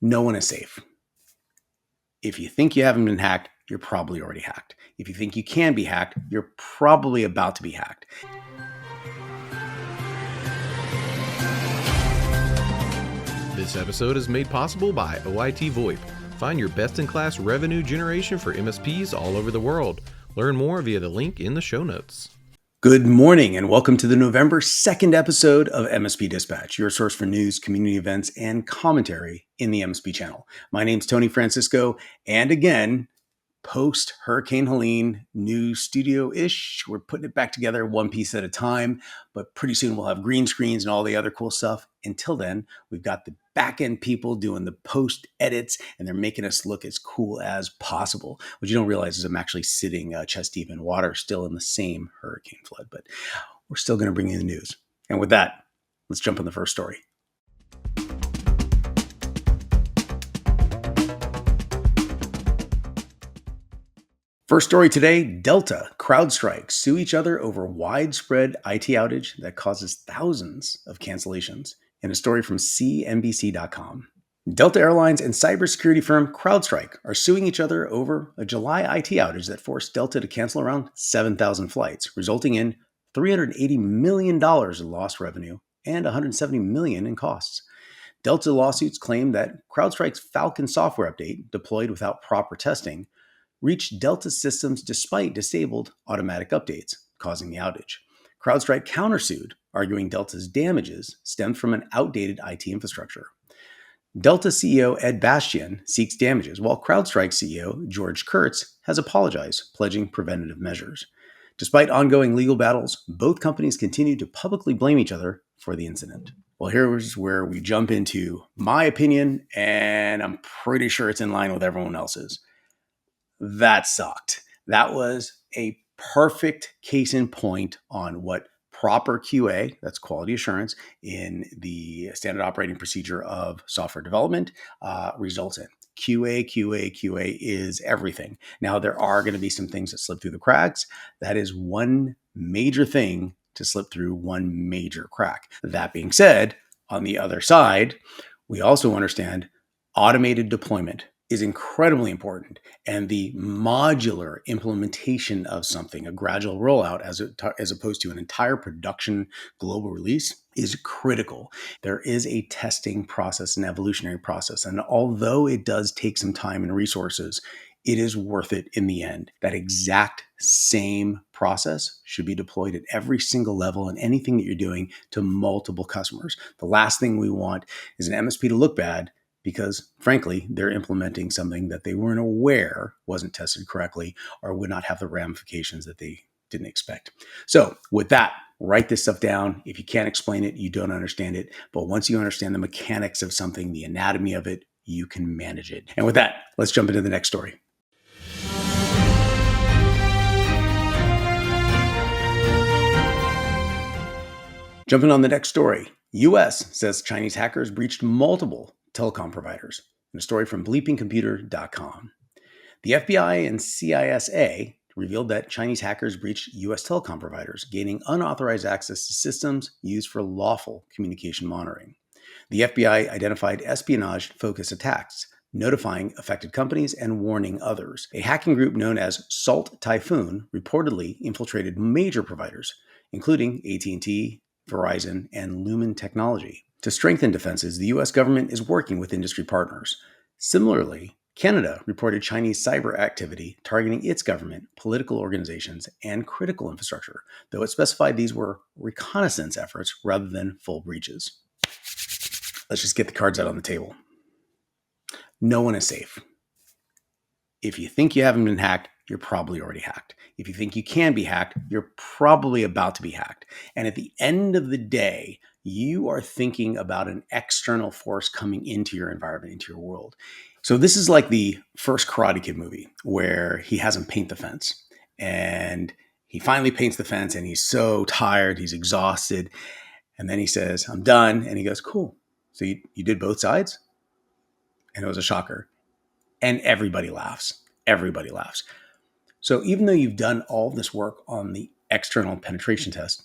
No one is safe. If you think you haven't been hacked, you're probably already hacked. If you think you can be hacked, you're probably about to be hacked. This episode is made possible by OIT VoIP. Find your best-in-class revenue generation for MSPs all over the world. Learn more via the link in the show notes. Good morning and welcome to the November 2nd episode of MSP Dispatch, your source for news, community events, and commentary in the MSP channel. My name's Tony Francisco, and again, post-Hurricane Helene, new studio-ish. We're putting it back together one piece at a time, but pretty soon we'll have green screens and all the other cool stuff. Until then, we've got the back-end people doing the post-edits, and they're making us look as cool as possible. What you don't realize is I'm actually sitting chest deep in water, still in the same hurricane flood, but we're still going to bring you the news. And with that, let's jump on the first story. First story today, Delta, CrowdStrike sue each other over widespread IT outage that causes thousands of cancellations, in a story from CNBC.com. Delta Airlines and cybersecurity firm CrowdStrike are suing each other over a July IT outage that forced Delta to cancel around 7,000 flights, resulting in $380 million in lost revenue and $170 million in costs. Delta lawsuits claim that CrowdStrike's Falcon software update, deployed without proper testing, reached Delta systems despite disabled automatic updates, causing the outage. CrowdStrike countersued, arguing Delta's damages stemmed from an outdated IT infrastructure. Delta CEO Ed Bastian seeks damages, while CrowdStrike CEO George Kurtz has apologized, pledging preventative measures. Despite ongoing legal battles, both companies continue to publicly blame each other for the incident. Well, here's where we jump into my opinion, and I'm pretty sure it's in line with everyone else's. That sucked. That was a perfect case in point on what proper QA, that's quality assurance, in the standard operating procedure of software development results in. QA is everything. Now, there are going to be some things that slip through the cracks. That is one major thing to slip through one major crack. That being said, on the other side, we also understand automated deployment is incredibly important, and the modular implementation of something, a gradual rollout as opposed to an entire production global release, is critical. There is a testing process, an evolutionary process, and although it does take some time and resources, it is worth it in the end. That exact same process should be deployed at every single level and anything that you're doing to multiple customers. The last thing we want is an MSP to look bad because, frankly, they're implementing something that they weren't aware wasn't tested correctly or would not have the ramifications that they didn't expect. So with that, write this stuff down. If you can't explain it, you don't understand it. But once you understand the mechanics of something, the anatomy of it, you can manage it. And with that, let's jump into the next story. Jumping on the next story, U.S. says Chinese hackers breached multiple telecom providers, in a story from bleepingcomputer.com. The FBI and CISA revealed that Chinese hackers breached U.S. telecom providers, gaining unauthorized access to systems used for lawful communication monitoring. The FBI identified espionage-focused attacks, notifying affected companies and warning others. A hacking group known as Salt Typhoon reportedly infiltrated major providers, including AT&T, Verizon, and Lumen Technology. To strengthen defenses, the U.S. government is working with industry partners. Similarly, Canada reported Chinese cyber activity targeting its government, political organizations, and critical infrastructure, though it specified these were reconnaissance efforts rather than full breaches. Let's just get the cards out on the table. No one is safe. If you think you haven't been hacked, you're probably already hacked. If you think you can be hacked, you're probably about to be hacked. And at the end of the day, you are thinking about an external force coming into your environment, into your world. So this is like the first Karate Kid movie where he has him paint the fence. And he finally paints the fence and he's so tired, he's exhausted. And then he says, I'm done. And he goes, cool. So you did both sides? And it was a shocker. And everybody laughs. Everybody laughs. So even though you've done all this work on the external penetration test,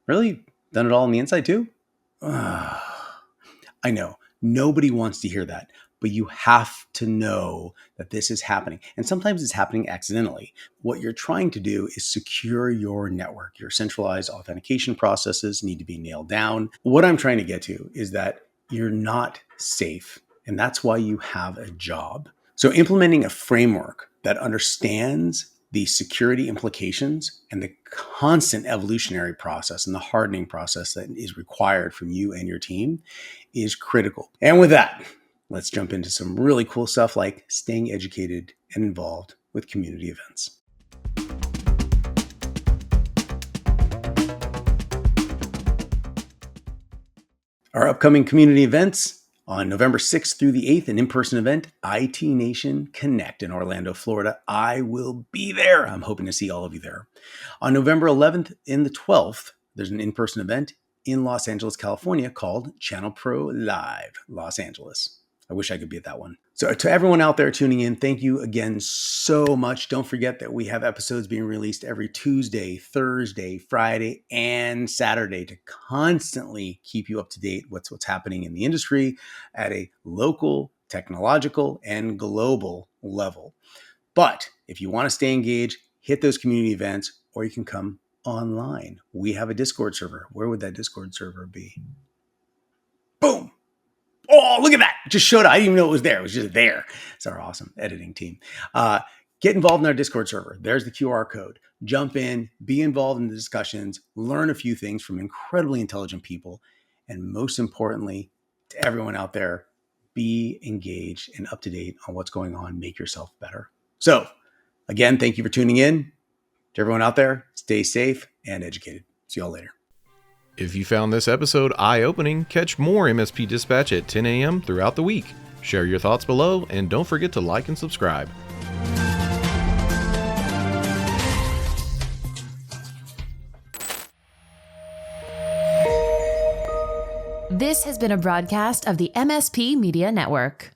really? You've done it all on the inside too? I know. Nobody wants to hear that. but you have to know that this is happening. And sometimes it's happening accidentally. What you're trying to do is secure your network. Your centralized authentication processes need to be nailed down. What I'm trying to get to is that you're not safe, and that's why you have a job. So implementing a framework that understands the security implications and the constant evolutionary process and the hardening process that is required from you and your team is critical. And with that, let's jump into some really cool stuff like staying educated and involved with community events. Our upcoming community events: on November 6th through the 8th, an in-person event, IT Nation Connect in Orlando, Florida. I will be there. I'm hoping to see all of you there. On November 11th and the 12th, there's an in-person event in Los Angeles, California called Channel Pro Live Los Angeles. I wish I could be at that one. So to everyone out there tuning in, thank you again so much. Don't forget that we have episodes being released every Tuesday, Thursday, Friday, and Saturday to constantly keep you up to date with what's happening in the industry at a local, technological, and global level. But if you want to stay engaged, hit those community events, or you can come online. We have a Discord server. Where would that Discord server be? Boom. Oh, look at that. It just showed up. I didn't even know it was there. It was just there. It's our awesome editing team. Get involved in our Discord server. There's the QR code. Jump in, be involved in the discussions, learn a few things from incredibly intelligent people. And most importantly, to everyone out there, be engaged and up to date on what's going on. Make yourself better. So again, thank you for tuning in. To everyone out there, stay safe and educated. See y'all later. If you found this episode eye-opening, catch more MSP Dispatch at 10 a.m. throughout the week. Share your thoughts below, and don't forget to like and subscribe. This has been a broadcast of the MSP Media Network.